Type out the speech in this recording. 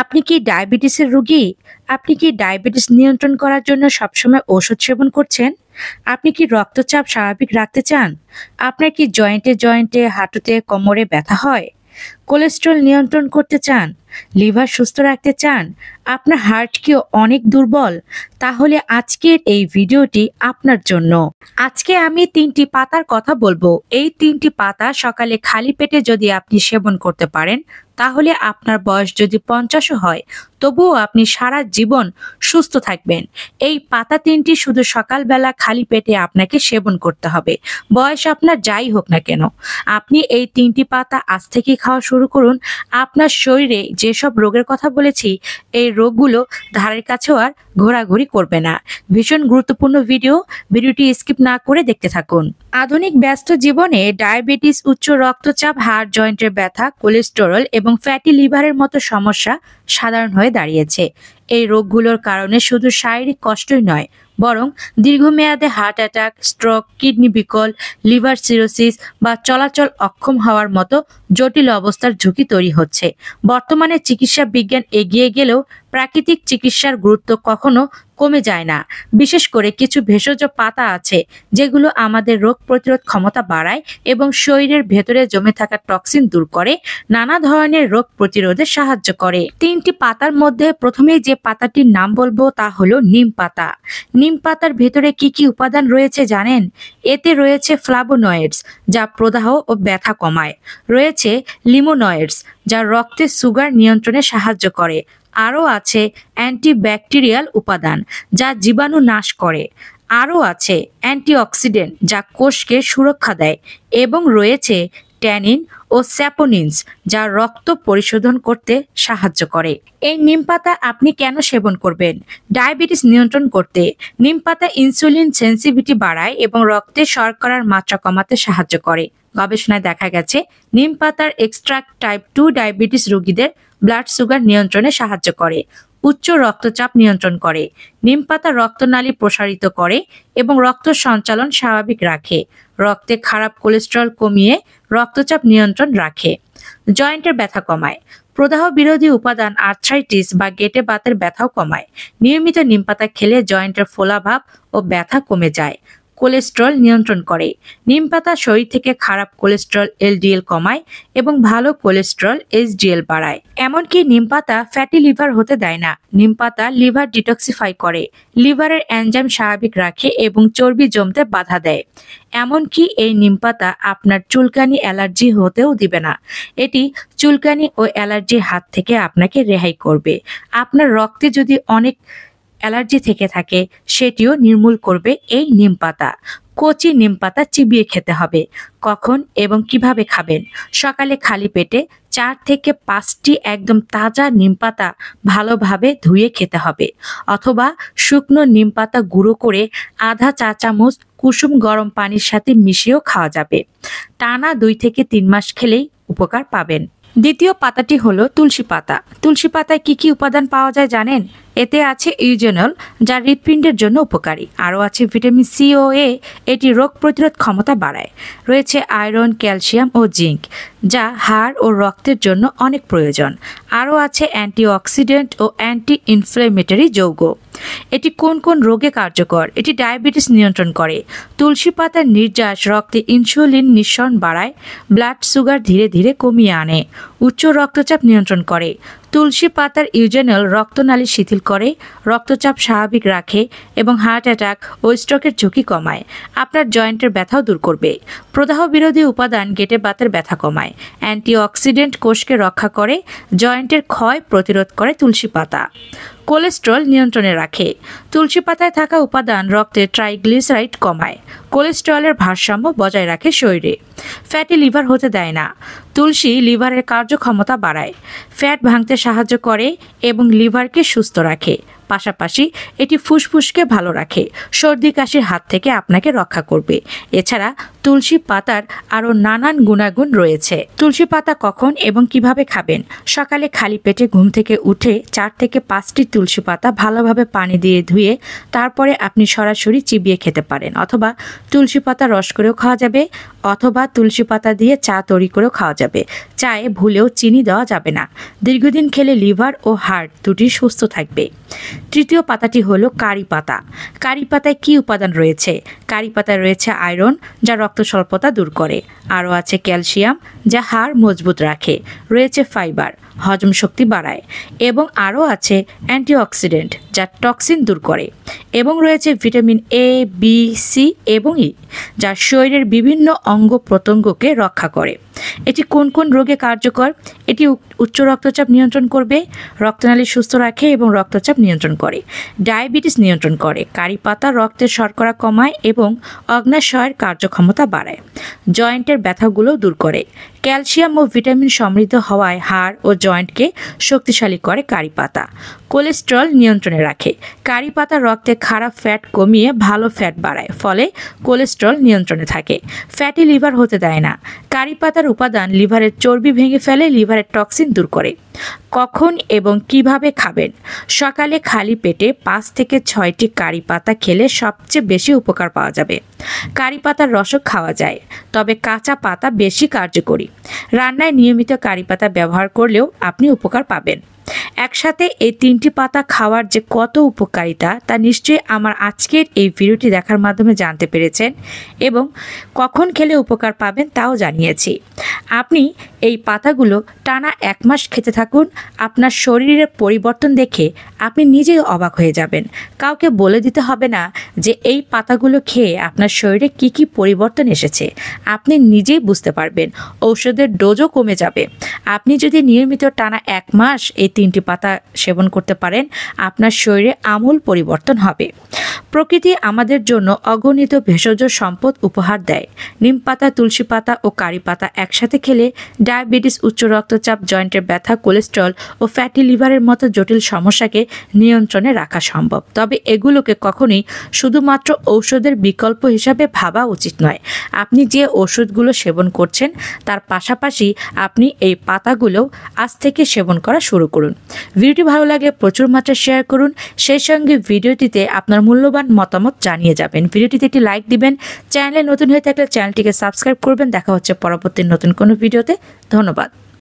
আপনি কি ডায়াবেটিসের রোগী? আপনি কি ডায়াবেটিস নিয়ন্ত্রণ করার জন্য সবসময় ওষুধ সেবন করছেন? আপনি কি রক্তচাপ স্বাভাবিক রাখতে চান? আপনার কি জয়েন্টে, হাঁটুতে, কোমরে ব্যথা হয়? কোলেস্টেরল নিয়ন্ত্রণ করতে চান? লিভার সুস্থ রাখতে চান? আপনার হার্ট কি অনেক দুর্বল? তাহলে আজকের এই ভিডিওটি আপনার জন্য। আজকে আমি 3টি পাতার কথা বলবো। এই 3টি পাতা সকালে খালি পেটে যদি আপনি সেবন করতে পারেন, তাহলে আপনার বয়স যদি 50ও হয়, তবুও আপনি সারা জীবন সুস্থ থাকবেন। এই পাতা 3টি শুধু সকালবেলা খালি পেটে আপনাকে সেবন করতে হবে, বয়স আপনার যাই হোক না কেন। আপনি এই 3টি পাতা আজ থেকে খাওয়া শুরু করুন। আপনার শরীরে যেসব রোগের কথা বলেছি, এই রোগগুলো ধারের কাছেও আর ঘোরাঘুরি করবে না। ভীষণ গুরুত্বপূর্ণ ভিডিওটি স্কিপ না করে দেখতে থাকুন। আধুনিক ব্যস্ত জীবনে ডায়াবেটিস, উচ্চ রক্তচাপ, হাড় জয়েন্টের ব্যথা, কোলেস্টেরল এবং ফ্যাটি লিভারের মতো সমস্যা সাধারণ হয়ে দাঁড়িয়েছে। এই রোগগুলোর কারণে শুধু শারীরিক কষ্টই নয়, বরং দীর্ঘমেয়াদে হার্ট অ্যাটাক, স্ট্রোক, কিডনি বিকল, লিভার সিরোসিস বা চলাচল অক্ষম হওয়ার মতো জটিল অবস্থার ঝুঁকি তৈরি হচ্ছে। বর্তমানে চিকিৎসা বিজ্ঞান এগিয়ে গেলেও প্রাকৃতিক চিকিৎসার গুরুত্ব কখনো কমে যায় না। বিশেষ করে কিছু ভেষজ পাতা আছে যেগুলো আমাদের রোগ প্রতিরোধ ক্ষমতা বাড়ায় এবং শরীরের ভেতরে জমে থাকা টক্সিন দূর করে, নানা ধরনের রোগ প্রতিরোধে সাহায্য করে। 3টি পাতার মধ্যে প্রথমেই যে পাতাটির নাম বলবো তা হলো নিম পাতা। নিম পাতার ভেতরে কি কি উপাদান রয়েছে জানেন? এতে রয়েছে ফ্লাভোনয়েডস, যা প্রদাহ ও ব্যথা কমায়। রয়েছে লিমোনয়েডস, যা রক্তের সুগার নিয়ন্ত্রণে সাহায্য করে। আরও আছে অ্যান্টিব্যাকটেরিয়াল উপাদান, যা জীবাণু নাশ করে। আরও আছে অ্যান্টিঅক্সিডেন্ট, যা কোষকে সুরক্ষা দেয়। এবং রয়েছে ট্যানিন ও স্যাপোনিনস, যা রক্ত পরিশোধন করতে সাহায্য করে। এই নিম পাতা আপনি কেন সেবন করবেন? ডায়াবেটিস নিয়ন্ত্রণ করতে। নিম পাতা ইনসুলিন সেন্সিটিভিটি বাড়ায় এবং রক্তে শর্করার মাত্রা কমাতে সাহায্য করে। গবেষণায় দেখা গেছে নিম পাতার এক্সট্রাক্ট টাইপ 2 ডায়াবেটিস রোগীদের ব্লাড সুগার নিয়ন্ত্রণে সাহায্য করে, উচ্চ রক্তচাপ নিয়ন্ত্রণ করে। নিম পাতা রক্তনালী প্রসারিত করে এবং রক্ত সঞ্চালন স্বাভাবিক রাখে। রক্তে খারাপ কোলেস্টেরল কমিয়ে রক্তচাপ নিয়ন্ত্রণ রাখে। জয়েন্টের ব্যথা কমায়। প্রদাহ বিরোধী উপাদান আর্থ্রাইটিস বা গেটে বাতের ব্যথাও কমায়। নিয়মিত নিম পাতা খেলে জয়েন্টের ফোলাভাব ও ব্যথা কমে যায়। কোলেস্টেরল নিয়ন্ত্রণ করে। নিম পাতা শরীর থেকে খারাপ কোলেস্টেরল এলডিএল কমায় এবং ভালো কোলেস্টেরল এইচডিএল বাড়ায়। এমনকি নিম পাতা ফ্যাটি লিভার হতে দেয় না। নিম পাতা লিভার ডিটক্সিফাই করে, লিভারের এনজাইম স্বাভাবিক রাখে এবং চর্বি জমতে বাধা দেয়। এমনকি এই নিম পাতা আপনার চুলকানি, অ্যালার্জি হতেও দিবে না। এটি চুলকানি ও অ্যালার্জির হাত থেকে আপনাকে রেহাই করবে। আপনার রক্তে যদি অনেক অ্যালার্জি থেকে থাকে, সেটিও নির্মূল করবে এই নিম পাতা। কচি নিম পাতা চিবিয়ে খেতে হবে। কখন এবং কিভাবে খাবেন? সকালে খালি পেটে 4 থেকে 5টি একদম তাজা নিম পাতা ভালোভাবে ধুয়ে খেতে হবে, অথবা শুকনো নিম পাতা গুঁড়ো করে আধা চা চামচ কুসুম গরম পানির সাথে মিশিয়েও খাওয়া যাবে। টানা 2 থেকে 3 মাস খেলেই উপকার পাবেন। দ্বিতীয় পাতাটি হলো তুলসী পাতা। তুলসী পাতায় কি কি উপাদান পাওয়া যায় জানেন? এতে আছে ইউজেনল, যা হৃৎপিণ্ডের জন্য উপকারী। আরও আছে ভিটামিন সি ও এ, এটি রোগ প্রতিরোধ ক্ষমতা বাড়ায়। রয়েছে আয়রন, ক্যালসিয়াম ও জিঙ্ক, যা হাড় ও রক্তের জন্য অনেক প্রয়োজন। আরও আছে অ্যান্টিঅক্সিডেন্ট ও অ্যান্টি ইনফ্লেমেটরি যৌগ। এটি কোন কোন রোগে কার্যকর? এটি ডায়াবেটিস নিয়ন্ত্রণ করে। তুলসী পাতার নির্যাস রক্তে ইনসুলিন নিঃসরণ বাড়ায়, ব্লাড সুগার ধীরে ধীরে কমিয়ে আনে, উচ্চ রক্তচাপ নিয়ন্ত্রণ করে। তুলসী পাতার ইউজেনল রক্তনালী শিথিল করে, রক্তচাপ স্বাভাবিক রাখে এবং হার্ট অ্যাটাক ও স্ট্রোকের ঝুঁকি কমায়। আপনার জয়েন্টের ব্যথাও দূর করবে। প্রদাহ বিরোধী উপাদান গেটে বাতের ব্যথা কমায়। অ্যান্টিঅক্সিডেন্ট কোষকে রক্ষা করে, জয়েন্টের ক্ষয় প্রতিরোধ করে তুলসী পাতা। কোলেস্টেরল নিয়ন্ত্রণে রাখে। তুলসী পাতায় থাকা উপাদান রক্তে ট্রাইগ্লিসারাইড কমায়, কোলেস্টেরলের ভারসাম্য বজায় রাখে শরীরে। ফ্যাটি লিভার হতে দেয় না। তুলসী লিভারের কার্যক্ষমতা বাড়ায়, ফ্যাট ভাঙতে সাহায্য করে এবং লিভারকে সুস্থ রাখে। পাশাপাশি এটি ফুসফুসকে ভালো রাখে, সর্দি কাশির হাত থেকে আপনাকে রক্ষা করবে। এছাড়া তুলসী পাতার আরও নানান গুণাগুণ রয়েছে। তুলসী পাতা কখন এবং কিভাবে খাবেন? সকালে খালি পেটে ঘুম থেকে উঠে 4 থেকে 5টি তুলসী পাতা ভালোভাবে পানি দিয়ে ধুয়ে তারপরে আপনি সরাসরি চিবিয়ে খেতে পারেন, অথবা তুলসী পাতা রস করেও খাওয়া যাবে, অথবা তুলসী পাতা দিয়ে চা তৈরি করেও খাওয়া যাবে। চায়ে ভুলেও চিনি দেওয়া যাবে না। দীর্ঘদিন খেলে লিভার ও হার্ট দুটি সুস্থ থাকবে। তৃতীয় পাতাটি হলো কারি পাতা। কারি পাতায় কী উপাদান রয়েছে? কারি পাতায় রয়েছে আয়রন, যা রক্ত স্বল্পতা দূর করে। আরও আছে ক্যালসিয়াম, যা হাড় মজবুত রাখে। রয়েছে ফাইবার, হজম শক্তি বাড়ায়। এবং আরও আছে অ্যান্টিঅক্সিডেন্ট, যা টক্সিন দূর করে। এবং রয়েছে ভিটামিন এ, বি, সি এবং ই, যা শরীরের বিভিন্ন অঙ্গ প্রত্যঙ্গকে রক্ষা করে। এটি কোন কোন রোগে কার্যকর? এটি উচ্চ রক্তচাপ নিয়ন্ত্রণ করবে, রক্তনালী সুস্থ রাখে এবং রক্তচাপ নিয়ন্ত্রণ করে, ডায়াবেটিস নিয়ন্ত্রণ করে। কারি পাতা রক্তের শর্করা কমায় এবং অগ্ন্যাশয়ের কার্যক্ষমতা বাড়ায়। জয়েন্টের ব্যথাগুলো দূর করে। ক্যালসিয়াম ও ভিটামিন সমৃদ্ধ হওয়ায় হাড় ও জয়েন্টকে শক্তিশালী করে কারি পাতা। কোলেস্টেরল নিয়ন্ত্রণে রাখে। কারি পাতা রক্তে খারাপ ফ্যাট কমিয়ে ভালো ফ্যাট বাড়ায়, ফলে কোলেস্টেরল নিয়ন্ত্রণে থাকে। ফ্যাটি লিভার হতে দেয় না। কারি পাতার উপাদান লিভারের চর্বি ভেঙে ফেলে, লিভারের টক্সিন দূর করে। কখন এবং কিভাবে খাবেন? সকালে খালি পেটে 5 থেকে 6টি কারি পাতা খেলে সবচেয়ে বেশি উপকার পাওয়া যাবে। কারি পাতার রসও খাওয়া যায়, তবে কাঁচা পাতা বেশি কার্যকরী। রান্নায় নিয়মিত কারি পাতা ব্যবহার করলেও আপনি উপকার পাবেন। একসাথে এই 3টি পাতা খাওয়ার যে কত উপকারিতা তা নিশ্চয়ই আমার আজকের এই ভিডিওটি দেখার মাধ্যমে জানতে পেরেছেন, এবং কখন খেলে উপকার পাবেন তাও জানিয়েছি। আপনি এই পাতাগুলো টানা 1 মাস খেতে থাকুন। আপনার শরীরের পরিবর্তন দেখে আপনি নিজেই অবাক হয়ে যাবেন। কাউকে বলে দিতে হবে না যে এই পাতাগুলো খেয়ে আপনার শরীরে কি কি পরিবর্তন এসেছে। আপনি নিজেই বুঝতে পারবেন। ঔষধের ডোজও কমে যাবে। আপনি যদি নিয়মিত টানা 1 মাস এই 3টি পাতা সেবন করতে পারেন, আপনার শরীরে আমূল পরিবর্তন হবে। প্রকৃতি আমাদের জন্য অগণিত ভেষজ সম্পদ উপহার দেয়। নিম পাতা, তুলসী পাতা ও কারি পাতা একসাথে খেলে ডায়াবেটিস, উচ্চ রক্তচাপ, জয়েন্টের ব্যথা, কোলেস্টেরল ও ফ্যাটি লিভারের মতো জটিল সমস্যাকে নিয়ন্ত্রণে রাখা সম্ভব। তবে এগুলোকে কখনোই শুধুমাত্র ঔষধের বিকল্প হিসাবে ভাবা উচিত নয়। আপনি যে ওষুধগুলো সেবন করছেন তার পাশাপাশি আপনি এই পাতাগুলো আজ থেকে সেবন করা শুরু করুন। ভিডিওটি ভালো লাগলে প্রচুর মাত্রায় শেয়ার করুন। সেই সঙ্গে ভিডিওটিতে আপনার মূল্যবান মতামত জানিয়ে যাবেন। ভিডিওটিতে একটি লাইক দিবেন। চ্যানেলে নতুন হয়ে থাকলে চ্যানেলটিকে সাবস্ক্রাইব করবেন। দেখা হচ্ছে পরবর্তী নতুন কোনো ভিডিওতে। ধন্যবাদ।